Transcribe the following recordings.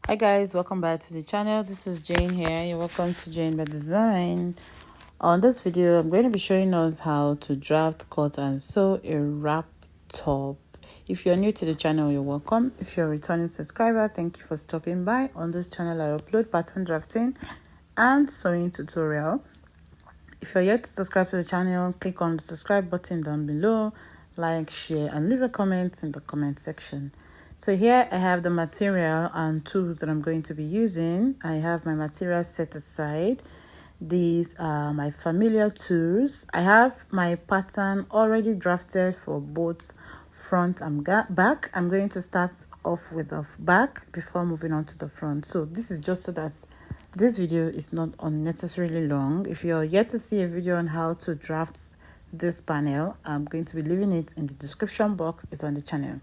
Hi guys, welcome back to the channel. This is Jane here. You're welcome to Jane by Design. On this video, I'm going to be showing us how to draft, cut and sew a wrap top. If you're new to the channel, you're welcome. If you're a returning subscriber, thank you for stopping by. On this channel, I upload pattern drafting and sewing tutorial. If you're yet to subscribe to the channel, click on the subscribe button down below, like, share and leave a comment in the comment section. So here I have the material and tools that I'm going to be using. I have my material set aside. These are my familiar tools. I have my pattern already drafted for both front and back. I'm going to start off with the back before moving on to the front. So this is just so that this video is not unnecessarily long. If you're yet to see a video on how to draft this panel, I'm going to be leaving it in the description box. It's on the channel.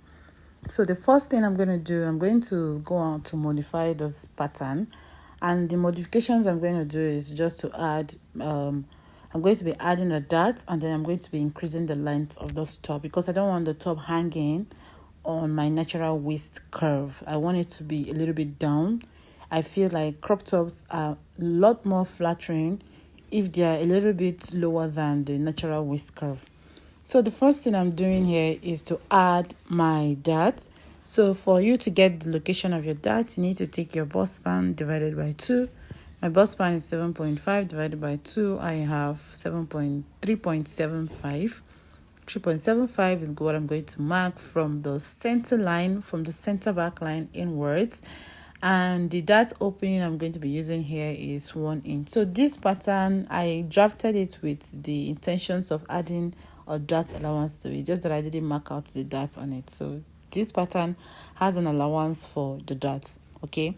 So the first thing I'm going to do, I'm going to go on to modify this pattern, and the modifications I'm going to do is just to add I'm going to be adding a dot, and then I'm going to be increasing the length of this top because I don't want the top hanging on my natural waist curve. I want it to be a little bit down. I feel like crop tops are a lot more flattering if they are a little bit lower than the natural waist curve. So the first thing I'm doing here is to add my dart. So for you to get the location of your dart, you need to take your bust span divided by 2. My bust span is 7.5 divided by 2. I have 3.75. 3.75 is what I'm going to mark from the center line, from the center back line inwards. And the dart opening I'm going to be using here is 1 inch. So this pattern, I drafted it with the intentions of adding a dart allowance to it, just that I didn't mark out the dart on it. So this pattern has an allowance for the darts. Okay,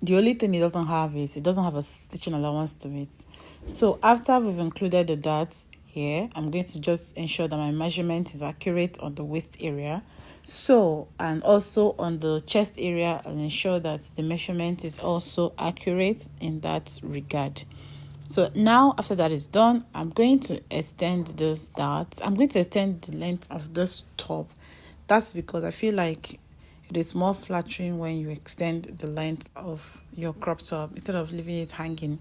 the only thing it doesn't have is it doesn't have a stitching allowance to it. So after we've included the darts here, I'm going to just ensure that my measurement is accurate on the waist area, so, and also on the chest area, and ensure that the measurement is also accurate in that regard. So now after that is done, I'm going to extend this dart. I'm going to extend the length of this top. That's because I feel like it is more flattering when you extend the length of your crop top instead of leaving it hanging.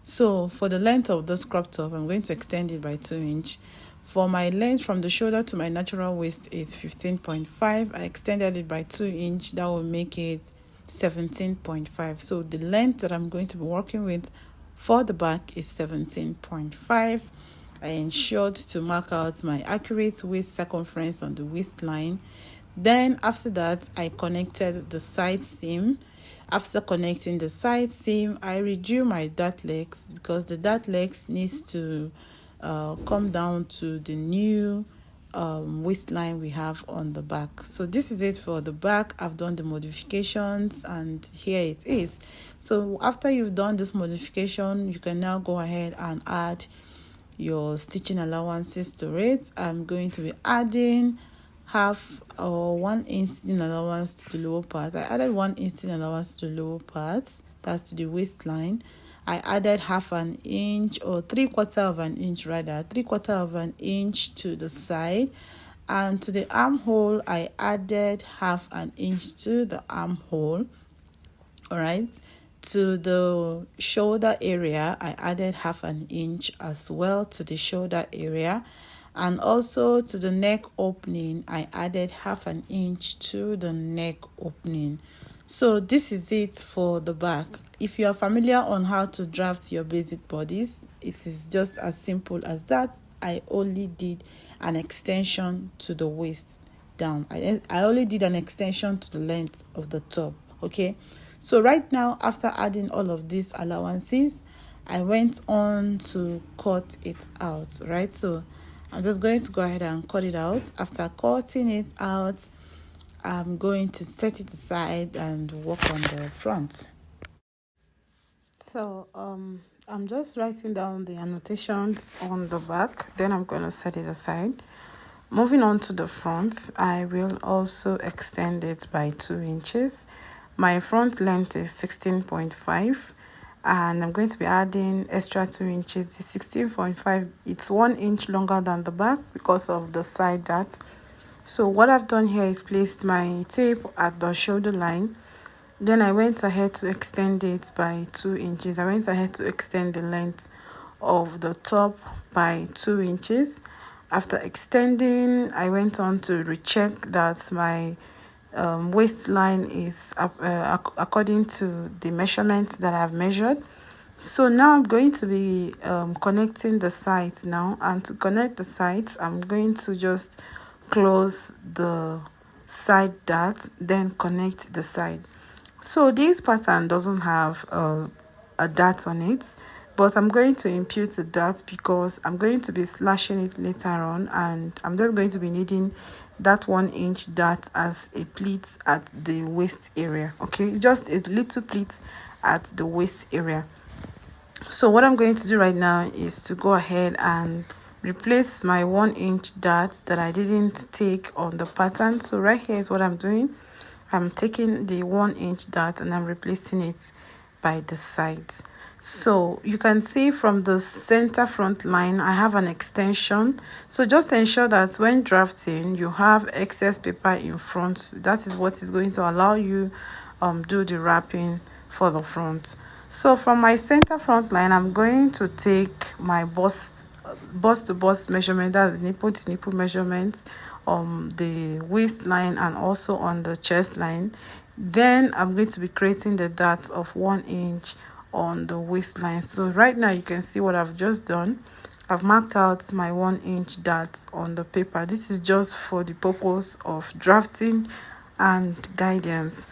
So for the length of this crop top, I'm going to extend it by 2 inch. For my length from the shoulder to my natural waist is 15.5. I extended it by 2 inch. That will make it 17.5. So the length that I'm going to be working with for the back is 17.5. I ensured to mark out my accurate waist circumference on the waistline. Then after that, I connected the side seam. After connecting the side seam, I redrew my dart legs because the dart legs needs to come down to the new waistline we have on the back. So this is it for the back. I've done the modifications and here it is. So after you've done this modification, you can now go ahead and add your stitching allowances to it. I'm going to be adding half or 1 inch stitching allowance to the lower part. I added 1 inch stitching allowance to the lower part, that's to the waistline. I added half an inch, or 3/4 of an inch rather, 3/4 of an inch to the side, and to the armhole I added half an inch to the armhole. All right, to the shoulder area I added half an inch as well to the shoulder area, and also to the neck opening I added half an inch to the neck opening. So this is it for the back. If you are familiar on how to draft your basic bodies, it is just as simple as that. I only did an extension to the waist down. I only did an extension to the length of the top. Okay, so right now, after adding all of these allowances, I went on to cut it out, right? So I'm just going to go ahead and cut it out. After cutting it out, I'm going to set it aside and work on the front. So I'm just writing down the annotations on the back, then I'm going to set it aside. Moving on to the front, I will also extend it by 2 inches. My front length is 16.5, and I'm going to be adding extra 2 inches. The 16.5, it's 1 inch longer than the back because of the side dart. So what I've done here is placed my tape at the shoulder line, Then I went ahead to extend it by 2 inches. I went ahead to extend the length of the top by 2 inches. After extending, I went on to recheck that my waistline is according to the measurements that I've measured. So now I'm going to be connecting the sides now, and to connect the sides I'm going to just close the side dart, then connect the side. So this pattern doesn't have a dart on it, but I'm going to impute a dart because I'm going to be slashing it later on, and I'm just going to be needing that 1-inch dart as a pleat at the waist area. Okay, just a little pleat at the waist area. So what I'm going to do right now is to go ahead and replace my 1-inch dart that I didn't take on the pattern. So right here is what I'm doing. I'm taking the 1-inch dart and I'm replacing it by the sides. So you can see from the center front line I have an extension. So just ensure that when drafting you have excess paper in front. That is what is going to allow you do the wrapping for the front. So from my center front line I'm going to take my bust to bust measurement, that's the nipple to nipple measurements on the waistline and also on the chest line. Then I'm going to be creating the dart of 1 inch on the waistline. So right now you can see what I've just done. I've marked out my 1-inch dart on the paper. This is just for the purpose of drafting and guidance.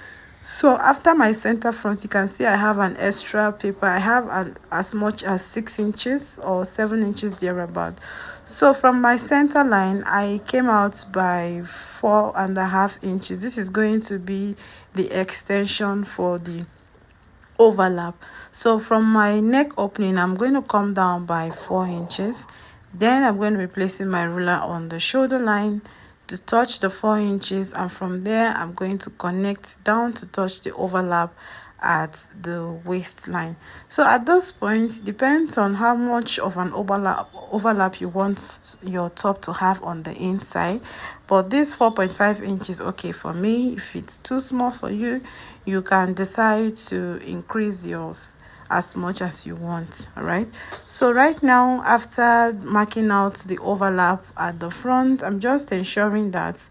So after my center front, you can see I have an extra paper. I have as much as 6 inches or 7 inches thereabout. So from my center line I came out by 4.5 inches. This is going to be the extension for the overlap. So from my neck opening I'm going to come down by 4 inches. Then I'm going to be placing my ruler on the shoulder line to touch the 4 inches, and from there I'm going to connect down to touch the overlap at the waistline. So at this point, depends on how much of an overlap you want your top to have on the inside, but this 4.5 inches okay for me. If it's too small for you, you can decide to increase yours as much as you want. All right, so right now after marking out the overlap at the front, I'm just ensuring that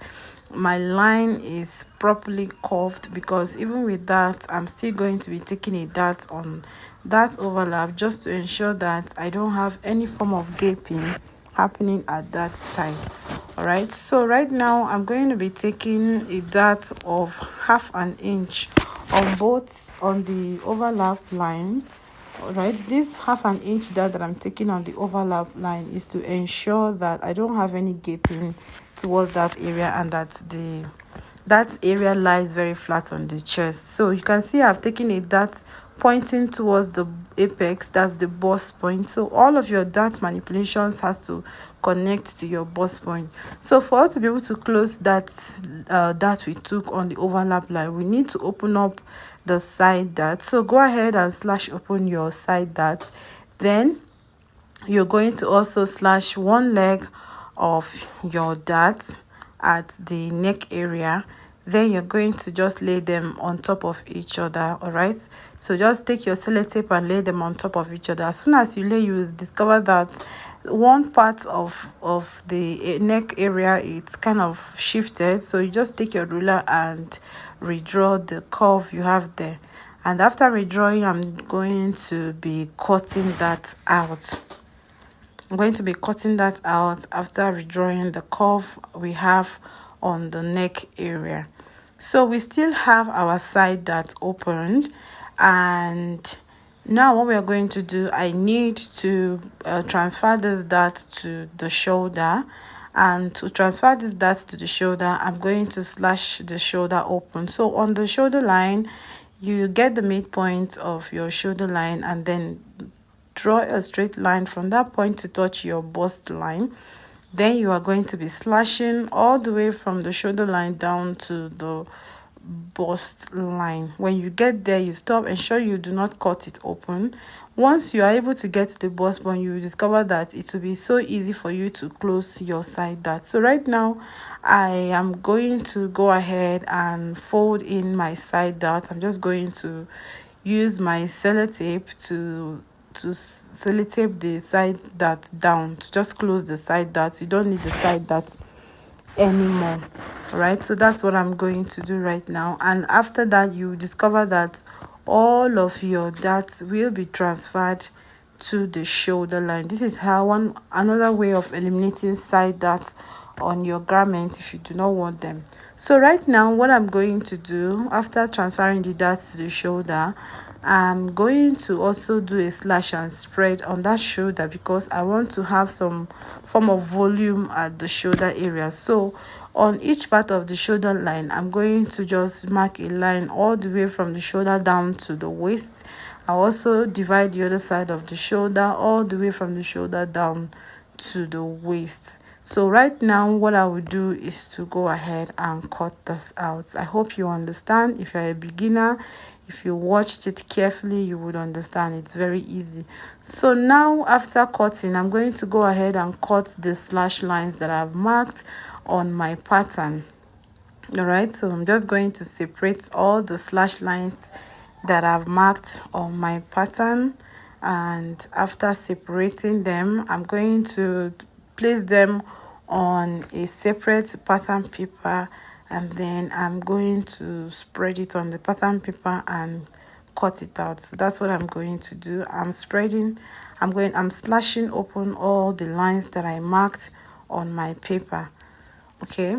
my line is properly curved, because even with that I'm still going to be taking a dart on that overlap just to ensure that I don't have any form of gaping happening at that side. All right, so right now I'm going to be taking a dart of 1/2 inch on both on the overlap line. All right, this 1/2 inch dart that I'm taking on the overlap line is to ensure that I don't have any gaping towards that area, and that area lies very flat on the chest. So you can see I've taken a dart pointing towards the apex, that's the bust point. So all of your dart manipulations has to connect to your bust point. So for us to be able to close that dart we took on the overlap line, we need to open up the side dart. So go ahead and slash open your side dart. Then you're going to also slash one leg of your dart at the neck area. Then you're going to just lay them on top of each other. All right, so just take your sellotape and lay them on top of each other. As soon as you lay, you will discover that one part of the neck area, it's kind of shifted. So you just take your ruler and redraw the curve you have there, and after redrawing I'm going to be cutting that out. I'm going to be cutting that out after redrawing the curve we have on the neck area. So we still have our side dart opened, and now what we are going to do, I need to transfer this dart to the shoulder. And to transfer this dart to the shoulder, I'm going to slash the shoulder open. So on the shoulder line, you get the midpoint of your shoulder line and then draw a straight line from that point to touch your bust line. Then you are going to be slashing all the way from the shoulder line down to the bust line. When you get there, you stop, ensure you do not cut it open. Once you are able to get to the bust point, you will discover that it will be so easy for you to close your side dart. So right now I am going to go ahead and fold in my side dart. I'm just going to use my sellotape to sellotape the side dart down, to just close the side dart. You don't need the side dart anymore. Right, so that's what I'm going to do right now. And after that, you discover that all of your darts will be transferred to the shoulder line. This is how another way of eliminating side darts on your garment if you do not want them. So right now, what I'm going to do after transferring the darts to the shoulder, I'm going to also do a slash and spread on that shoulder, because I want to have some form of volume at the shoulder area. So on each part of the shoulder line, I'm going to just mark a line all the way from the shoulder down to the waist. I also divide the other side of the shoulder all the way from the shoulder down to the waist. So right now, what I will do is to go ahead and cut this out. I hope you understand. If you're a beginner, if you watched it carefully, you would understand. It's very easy. So now, after cutting, I'm going to go ahead and cut the slash lines that I've marked on my pattern. All right, so I'm just going to separate all the slash lines that I've marked on my pattern, and after separating them, I'm going to place them on a separate pattern paper, and then I'm going to spread it on the pattern paper and cut it out. So that's what I'm going to do. I'm slashing open all the lines that I marked on my paper. Okay,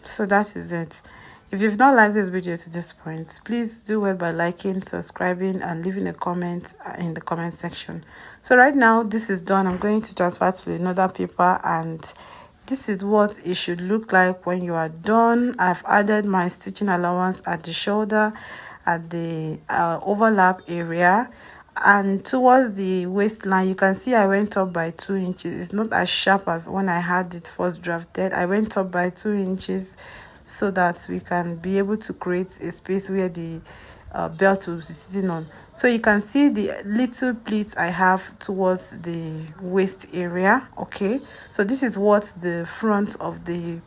so that is it. If you've not liked this video to this point, please do well by liking, subscribing, and leaving a comment in the comment section. So right now, this is done. I'm going to transfer to another paper, and this is what it should look like when you are done. I've added my stitching allowance at the shoulder, at the overlap area, and towards the waistline. You can see I went up by 2 inches. It's not as sharp as when I had it first drafted. I went up by 2 inches so that we can be able to create a space where the belt will be sitting on. So you can see the little pleats I have towards the waist area. Okay, so this is what the front of the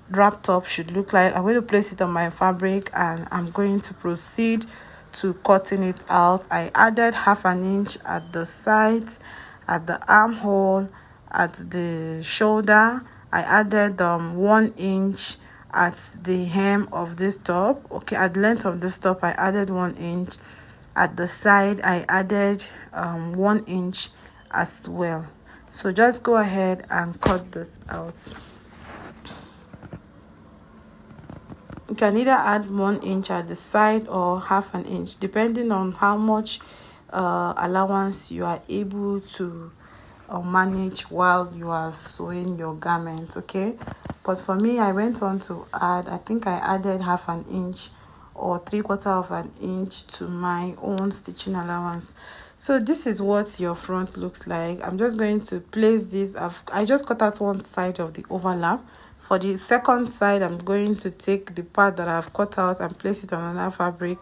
wrap top should look like. I'm going to place it on my fabric, and I'm going to proceed to cutting it out. I added 1/2 inch at the sides, at the armhole, at the shoulder. I added 1 inch at the hem of this top. Okay, at the length of this top, I added 1 inch. At the side, I added 1 inch as well. So just go ahead and cut this out. You can either add 1 inch at the side or 1/2 inch, depending on how much allowance you are able to manage while you are sewing your garment. Okay, but for me, I went on to add, I think I added 1/2 inch or 3/4 of an inch to my own stitching allowance. So this is what your front looks like. I'm just going to place this. I just cut out one side of the overlap. For the second side, I'm going to take the part that I've cut out and place it on another fabric,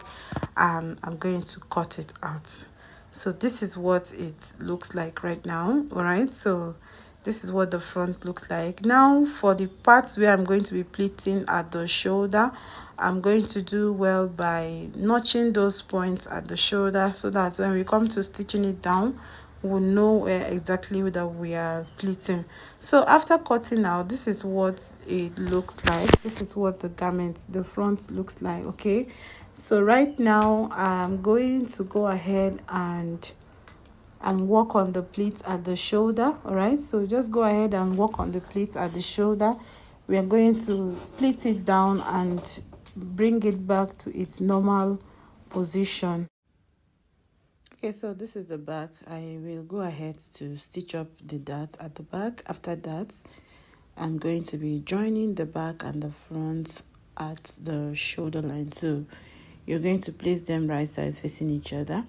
and I'm going to cut it out. So this is what it looks like right now. All right, so this is what the front looks like. Now for the parts where I'm going to be pleating at the shoulder, I'm going to do well by notching those points at the shoulder, so that when we come to stitching it down, we'll know where exactly that we are pleating. So after cutting out, this is what it looks like. This is what the garment, the front looks like. Okay, so right now I'm going to go ahead and work on the pleats at the shoulder. All right, so just go ahead and work on the pleats at the shoulder. We are going to pleat it down and bring it back to its normal position. Okay, so this is the back. I will go ahead to stitch up the darts at the back. After that, I'm going to be joining the back and the front at the shoulder line. So you're going to place them right sides facing each other,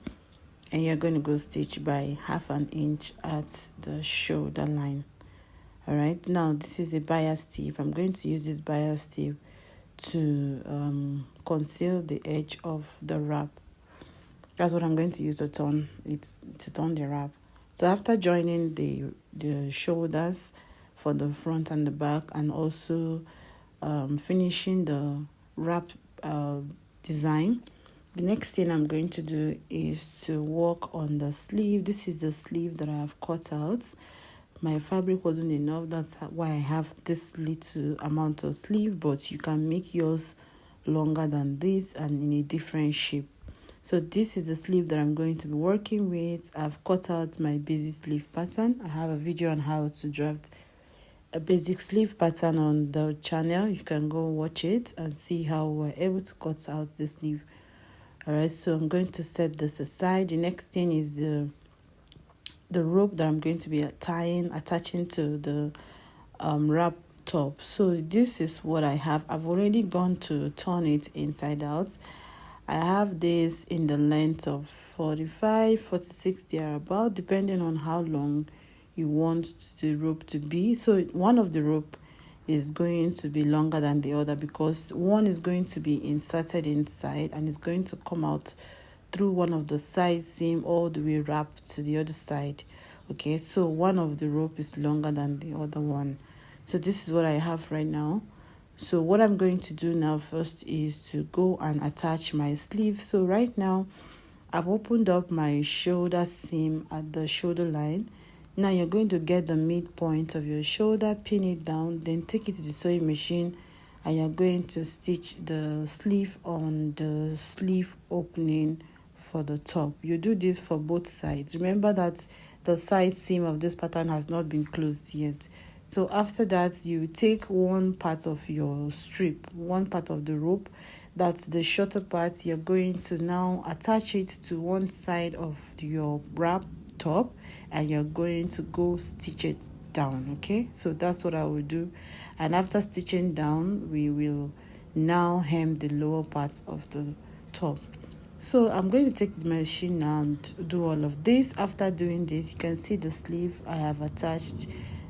and you're going to go stitch by 1/2 inch at the shoulder line. All right, now this is a bias tip. I'm going to use this bias tip to conceal the edge of the wrap. That's what I'm going to use to turn it, to turn the wrap. So after joining the shoulders for the front and the back, and also finishing the wrap uh, design, the next thing I'm going to do is to work on the sleeve. This is the sleeve that I have cut out. My fabric wasn't enough, that's why I have this little amount of sleeve, but you can make yours longer than this and in a different shape. So this is the sleeve that I'm going to be working with. I've cut out my basic sleeve pattern. I have a video on how to draft a basic sleeve pattern on the channel. You can go watch it and see how we're able to cut out the sleeve. Alright, so I'm going to set this aside. The next thing is the rope that I'm going to be attaching to the wrap top. So this is what I have. I've already gone to turn it inside out. I have this in the length of 45, 46 thereabout, depending on how long you want the rope to be. So one of the rope is going to be longer than the other because one is going to be inserted inside and it's going to come out through one of the side seam all the way wrapped to the other side. Okay, so one of the rope is longer than the other one. So this is what I have right now. So what I'm going to do now first is to go and attach my sleeve. So right now I've opened up my shoulder seam at the shoulder line. Now you're going to get the midpoint of your shoulder, pin it down, then take it to the sewing machine, and you're going to stitch the sleeve on the sleeve opening for the top. You do this for both sides. Remember that the side seam of this pattern has not been closed yet. So after that, you take one part of your strip, one part of the rope, that's the shorter part. You're going to now attach it to one side of your wrap top, and you're going to go stitch it down. Okay, so that's what I will do. And after stitching down, we will now hem the lower part of the top. So I'm going to take the machine now and do all of this. After doing this, you can see the sleeve. I have attached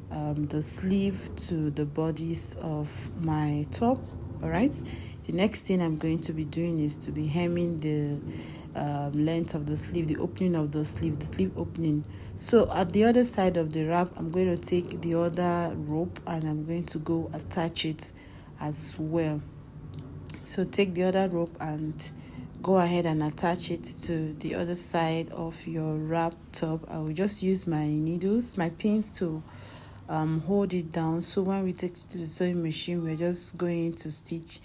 the sleeve to the bodies of my top. All right, the next thing I'm going to be doing is to be hemming the length of the sleeve, the opening of the sleeve opening. So at the other side of the wrap, I'm going to take the other rope and I'm going to go attach it as well. So take the other rope and go ahead and attach it to the other side of your wrap top. I will just use my needles, my pins to hold it down. So when we take it to the sewing machine, we're just going to stitch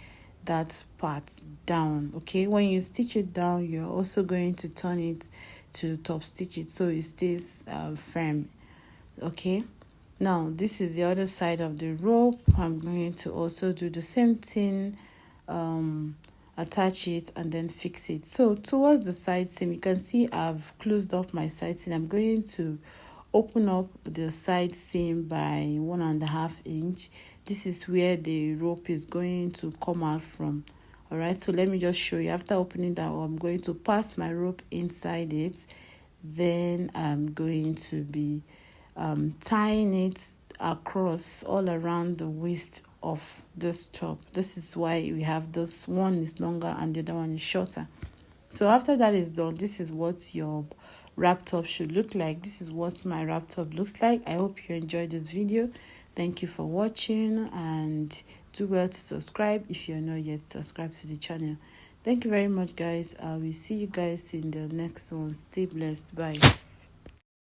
that part down. Okay, when you stitch it down, you're also going to turn it to top stitch it so it stays firm. Okay, now this is the other side of the rope. I'm going to also do the same thing, attach it and then fix it. So towards the side seam, you can see I've closed up my side seam. I'm going to open up the side seam by 1.5 inch. This is where the rope is going to come out from. All right, so let me just show you. After opening that, I'm going to pass my rope inside it. Then I'm going to be tying it across all around the waist of this top. This is why we have this one is longer and the other one is shorter. So after that is done, this is what your wrap top should look like. This is what my wrap top looks like. I hope you enjoyed this video. Thank you for watching, and do well to subscribe if you're not yet subscribed to the channel. Thank you very much, guys. I will see you guys in the next one. Stay blessed. Bye.